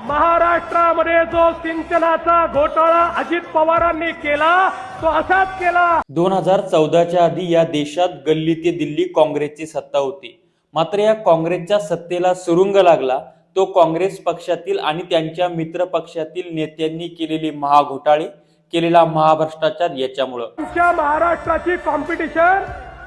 महाराष्ट्रामध्ये जो सिंचनाचा घोटाळा अजित पवारांनी केला तो असाच केला। 2014च्या आधी या देशात गल्ली ते दिल्ली काँग्रेसची सत्ता होती। मात्र या काँग्रेसच्या सत्तेला सुरुंग लागला तो काँग्रेस पक्षातील आणि त्यांच्या मित्र पक्षातील नेत्यांनी केलेले महाघोटाळे, केलेला महाभ्रष्टाचार याच्यामुळे। आमच्या महाराष्ट्राची कॉम्पिटिशन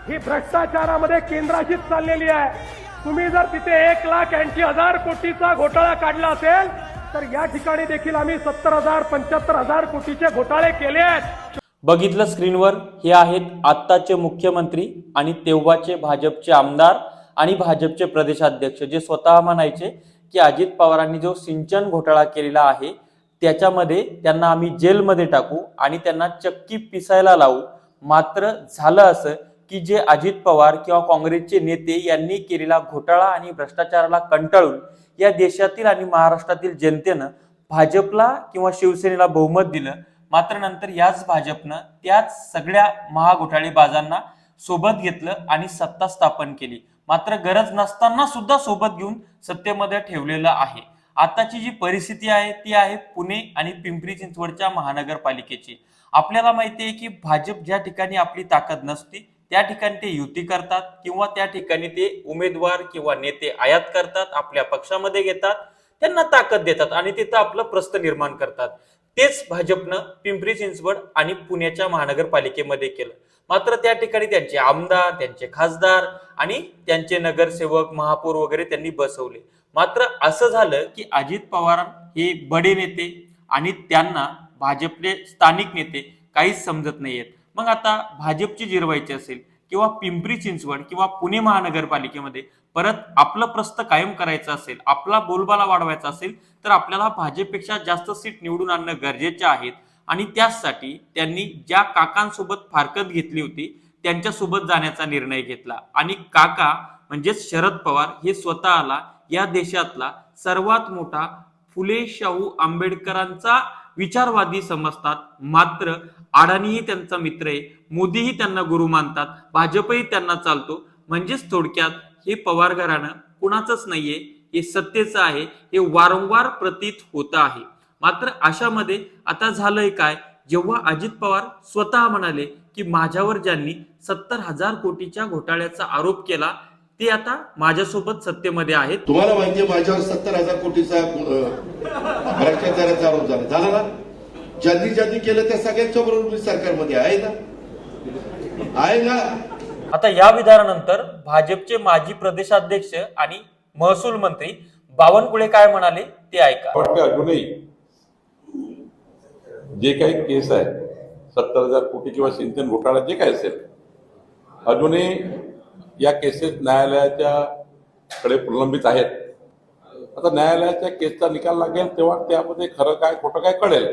ही भ्रष्टाचारामध्ये केंद्राशीच चाललेली आहे। तुम्ही जर तिथे 1,80,000 कोटीचा घोटाळा काढला असेल तर या ठिकाणी देखील आम्ही 70,000 75,000 कोटीचे घोटाळे केले आहेत। बघितलं स्क्रीनवर, हे आहेत आत्ताचे मुख्यमंत्री आणि तेव्हाचे भाजपचे आमदार आणि भाजपचे प्रदेशाध्यक्ष, जे स्वतः म्हणायचे की अजित पवारांनी जो सिंचन घोटाळा केलेला आहे त्याच्यामध्ये त्यांना आम्ही जेलमध्ये टाकू आणि त्यांना चक्की पिसायला लावू। मात्र झालं असं की जे अजित पवार किंवा काँग्रेसचे नेते यांनी केलेला घोटाळा आणि भ्रष्टाचाराला कंटाळून या देशातील आणि महाराष्ट्रातील जनतेनं भाजपला किंवा शिवसेनेला बहुमत दिलं। मात्र नंतर याच भाजपनं त्याच सगळ्या महाघोटाळेबाजांना सोबत घेतलं आणि सत्ता स्थापन केली। मात्र गरज नसताना सुद्धा सोबत घेऊन सत्तेमध्ये ठेवलेलं आहे। आताची जी परिस्थिती आहे ती आहे पुणे आणि पिंपरी चिंचवडच्या महानगरपालिकेची। आपल्याला माहिती आहे की भाजप ज्या ठिकाणी आपली ताकद नसती त्या ठिकाणी ते युती करतात किंवा त्या ठिकाणी ते उमेदवार किंवा नेते आयात करतात, आपल्या पक्षामध्ये घेतात, त्यांना ताकद देतात आणि तिथं आपलं प्रस्थ निर्माण करतात। तेच भाजपनं पिंपरी चिंचवड आणि पुण्याच्या महानगरपालिकेमध्ये केलं। मात्र त्या ठिकाणी त्यांचे आमदार, त्यांचे खासदार आणि त्यांचे नगरसेवक, महापौर वगैरे त्यांनी बसवले। मात्र असं झालं की अजित पवार हे बडे नेते आणि त्यांना भाजपचे स्थानिक नेते काहीच समजत नाहीयेत। मग आता भाजपची जिरवायची असेल किंवा पिंपरी चिंचवड किंवा पुणे महानगरपालिकेमध्ये परत आपलं प्रस्थ कायम करायचं असेल, आपला बोलबाला वाढवायचा असेल तर आपल्याला भाजपपेक्षा जास्त सीट निवडून आणणं गरजेचे आहेत। आणि त्यासाठी त्यांनी ज्या काकांसोबत फारकत घेतली होती त्यांच्यासोबत जाण्याचा निर्णय घेतला। आणि काका म्हणजे शरद पवार हे स्वतःला या देशातला सर्वात मोठा फुले शाहू आंबेडकरांचा विचारवादी समजतात। मात्र अडाणीही त्यांचा मित्र आहे, मोदीही त्यांना गुरु मानतात, भाजपही त्यांना चालतो। म्हणजेच थोडक्यात हे पवार घराणं कुणाचंच नाहीये, हे सत्तेचं आहे, हे वारंवार प्रतीत होत आहे। मात्र अशामध्ये आता झालंय काय, जेव्हा अजित पवार स्वतः म्हणाले की माझ्यावर ज्यांनी 70,000 कोटीच्या घोटाळ्याचा आरोप केला ते आता माझ्यासोबत सत्तेमध्ये आहेत। तुम्हाला माहितीये माझ्यावर 70,000 कोटीचा भ्रष्टाचाराचा आरोप झाला ना। ज्यांनी केलं त्या सगळ्यांच्या बरोबर मी सरकारमध्ये आहे ना। आता या विधानानंतर भाजपचे माजी प्रदेशाध्यक्ष आणि महसूल मंत्री बावनकुळे काय म्हणाले ते ऐका। अजूनही जे काही केस आहे 70,000 कोटी किंवा सिंचन घोटाळा जे काय असेल, अजूनही या केसेस न्यायालयाच्या कडे प्रलंबित आहेत। आता न्यायालयाच्या केसचा निकाल लागेल तेव्हा त्यामध्ये खरं काय खोटं काय कळेल।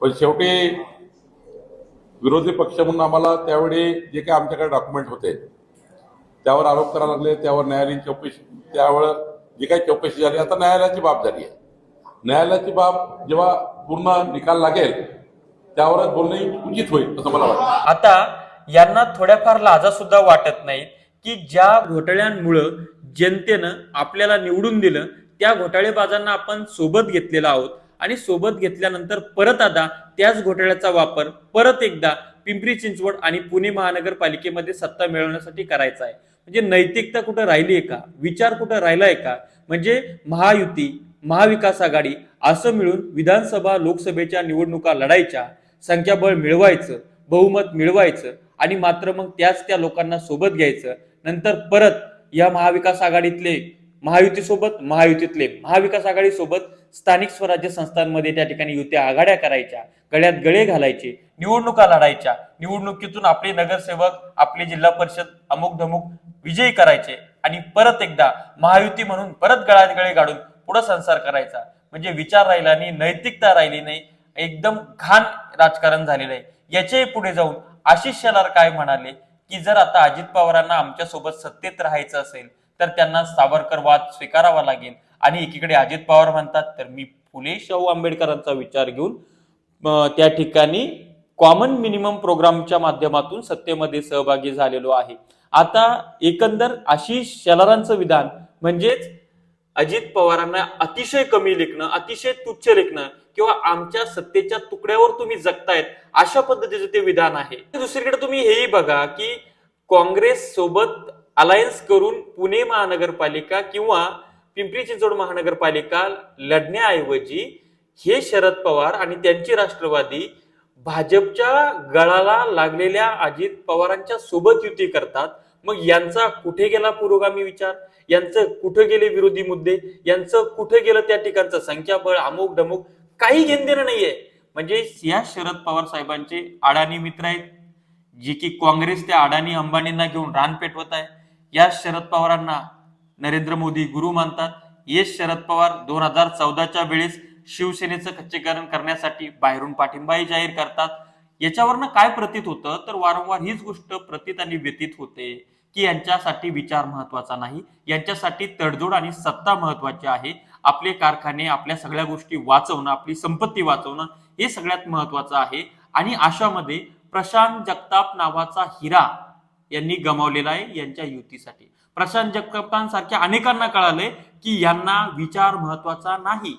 पण शेवटी विरोधी पक्ष म्हणून आम्हाला त्यावेळी जे काही आमच्याकडे डॉक्युमेंट होते त्यावर आरोप करायला लागले, त्यावर न्यायालयीन चौकशी, त्यावेळेस जी काही चौकशी झाली आता न्यायालयाची बाब झाली आहे। न्यायालयाची बाब जेव्हा पूर्ण निकाल लागेल त्यावरच बोलणं उचित होईल असं मला वाटतं। आता यांना थोड्याफार लाजा सुद्धा वाटत नाहीत की ज्या घोटाळ्यांमुळे जनतेनं आपल्याला निवडून दिलं त्या घोटाळेबाजांना आपण सोबत घेतलेला आहोत आणि सोबत घेतल्यानंतर परत आता त्याच घोटाळ्याचा वापर परत एकदा पिंपरी चिंचवड आणि पुणे महानगरपालिकेमध्ये सत्ता मिळवण्यासाठी करायचा आहे। म्हणजे नैतिकता कुठं राहिली आहे का, विचार कुठं राहिलाय का? म्हणजे महायुती, महाविकास आघाडी असं मिळून विधानसभा लोकसभेच्या निवडणुका लढायच्या, संख्याबळ मिळवायचं, बहुमत मिळवायचं आणि मात्र मग त्याच त्या लोकांना सोबत घ्यायचं। नंतर परत या महाविकास आघाडीतले महायुतीसोबत, महायुतीतले महाविकास आघाडी सोबत स्थानिक स्वराज्य संस्थांमध्ये त्या ठिकाणी युती आघाड्या करायच्या, गळ्यात गळे घालायचे, निवडणुका लढायच्या, निवडणुकीतून आपले नगरसेवक, आपले जिल्हा परिषद अमुक धमुक विजयी करायचे आणि परत एकदा महायुती म्हणून परत गळ्यात गळे घालून पुढे संसार करायचा। म्हणजे विचार राहिला नाही, नैतिकता राहिली नाही, एकदम घाण राजकारण झालेलं आहे। याच्याही पुढे जाऊन आशिष शेलार काय म्हणाले की जर आता अजित पवारांना आमच्या सोबत सत्तेत राहायचं असेल तर त्यांना सावरकर वाद स्वीकारावा लागेल। आणि एकीकडे अजित पवार म्हणतात तर मी फुले शाहू आंबेडकरांचा विचार घेऊन त्या ठिकाणी कॉमन मिनिमम प्रोग्रामच्या माध्यमातून सत्तेमध्ये सहभागी झालेलो आहे। आता एकंदर आशिष शेलारांचं विधान म्हणजेच अजित पवारांना अतिशय कमी लेखणं, अतिशय तुच्छ लेखणं किंवा आमच्या सत्तेच्या तुकड्यावर तुम्ही जगतायत अशा पद्धतीचं ते विधान आहे. दुसरीकडे तुम्ही हेही बघा की काँग्रेस सोबत अलायन्स करून पुणे महानगरपालिका किंवा पिंपरी चिंचवड महानगरपालिका लढण्याऐवजी हे शरद पवार आणि त्यांची राष्ट्रवादी भाजपच्या गळाला लागलेल्या अजित पवारांच्या सोबत युती करतात. मग यांचा कुठे गेला पुरोगामी विचार, यांचं कुठे गेले विरोधी मुद्दे, यांचं कुठे गेलं त्या ठिकाणचं संख्याबळ, अमुक डमुक, काही घेणं देणं नाहीये. म्हणजे या शरद पवार साहेबांचे अडाणी मित्र आहेत, जे की काँग्रेस त्या अडाणी अंबानींना घेऊन रान पेटवत आहे. या शरद पवारांना नरेंद्र मोदी गुरु मानतात. हेच शरद पवार 2014च्या वेळेस शिवसेनेचं खच्चीकरण करण्यासाठी बाहेरून पाठिंबाही जाहीर करतात. याच्यावरनं काय प्रतीत होतं तर वारंवार हीच गोष्ट प्रतीत आणि व्यतीत होते की यांच्यासाठी विचार महत्वाचा नाही, यांच्यासाठी तडजोड आणि सत्ता महत्वाची आहे. आपले कारखाने, आपल्या सगळ्या गोष्टी वाचवणं, आपली संपत्ती वाचवणं हे सगळ्यात महत्वाचं आहे. आणि अशामध्ये प्रशांत जगताप नावाचा हिरा यांनी गमावलेला आहे यांच्या युतीसाठी. प्रशांत जगतापांसारख्या अनेकांना कळालंय की यांना विचार महत्वाचा नाही,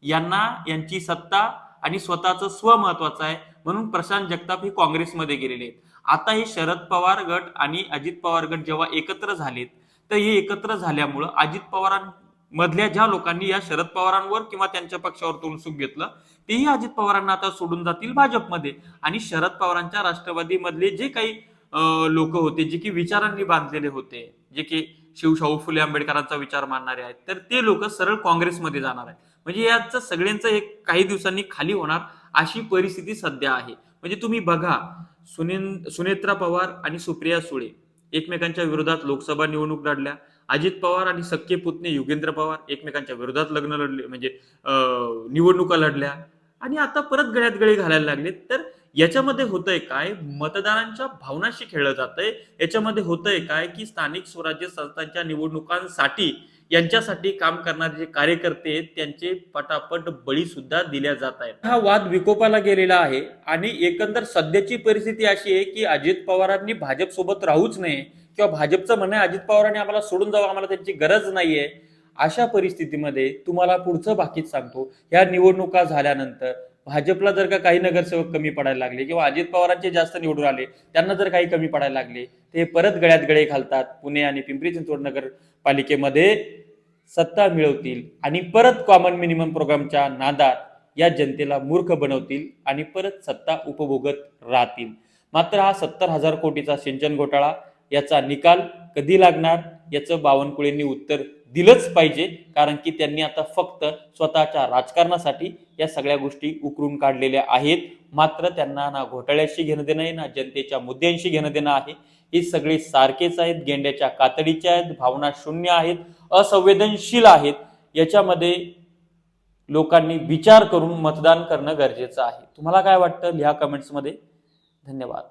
यांना यांची सत्ता आणि स्वतःचं स्व महत्वाचं आहे. म्हणून प्रशांत जगताप हे काँग्रेसमध्ये गेलेले आहेत. आता हे शरद पवार गट आणि अजित पवार गट जेव्हा एकत्र झालेत तर हे एकत्र झाल्यामुळं अजित पवारांमधल्या ज्या लोकांनी या शरद पवारांवर किंवा त्यांच्या पक्षावर तोलसूक घेतलं तेही अजित पवारांना आता सोडून जातील भाजपमध्ये. आणि शरद पवारांच्या राष्ट्रवादीमधले जे काही लोक होते जे की विचारांनी बांधलेले होते, जे की शाहू फुले आंबेडकरांचा विचार मानणारे आहेत, तर ते लोक सरळ काँग्रेसमध्ये जाणार आहेत. म्हणजे याचं सगळ्यांचं एक काही दिवसांनी खाली होणार अशी परिस्थिती सध्या आहे. म्हणजे तुम्ही बघा, सुनेत्रा पवार आणि सुप्रिया सुळे एकमेकांच्या विरोधात लोकसभा निवडणूक लढल्या. अजित पवार आणि सख्खे पुतणे युगेंद्र पवार एकमेकांच्या विरोधात लग्न लढले, म्हणजे निवडणुका लढल्या आणि आता परत गळ्यात गळे घालायला लागले. तर याच्यामध्ये होतंय काय, मतदारांच्या भावनाशी खेळलं जातंय. याच्यामध्ये होतंय काय की स्थानिक स्वराज्य संस्थांच्या निवडणुकांसाठी यांच्यासाठी काम करणारे जे कार्यकर्ते आहेत त्यांचे पटापट बळी सुद्धा दिल्या जात आहेत. हा वाद विकोपाला गेलेला आहे आणि एकंदर सध्याची परिस्थिती अशी आहे की अजित पवारांनी भाजप सोबत राहूच नये किंवा भाजपचं म्हणणं आहे अजित पवारांनी आम्हाला सोडून जावं, आम्हाला त्यांची गरज नाहीये. अशा परिस्थितीमध्ये तुम्हाला पुढचं बाकीच सांगतो, ह्या निवडणुका झाल्यानंतर भाजपला जर का काही नगरसेवक कमी पडायला लागले किंवा अजित पवारांचे जास्त निवडून आले, त्यांना जर काही कमी पडायला लागले, ते परत गळ्यात गळे घालतात, पुणे आणि पिंपरी चिंचवड नगरपालिकेमध्ये सत्ता मिळवतील आणि परत कॉमन मिनिमम प्रोग्रामच्या नादात या जनतेला मूर्ख बनवतील आणि परत सत्ता उपभोगत राहतील. मात्र हा 70,000 कोटीचा सिंचन घोटाळा याचा निकाल कधी लागणार याचं बावनकुळेंनी उत्तर दिलंच पाहिजे. कारण की त्यांनी आता फक्त स्वतःच्या राजकारणासाठी या सगळ्या गोष्टी उकरून काढलेल्या आहेत. मात्र त्यांना ना घोटाळ्याशी घेणं देणं आहे ना जनतेच्या मुद्द्यांशी घेणं देणं आहे. हे सगळे सारखेच आहेत, गेंड्याच्या कातडीच्या आहेत, भावना शून्य आहेत, असंवेदनशील आहेत. याच्यामध्ये लोकांनी विचार करून मतदान करणं गरजेचं आहे. तुम्हाला काय वाटतं लिहा कमेंट्समध्ये. धन्यवाद.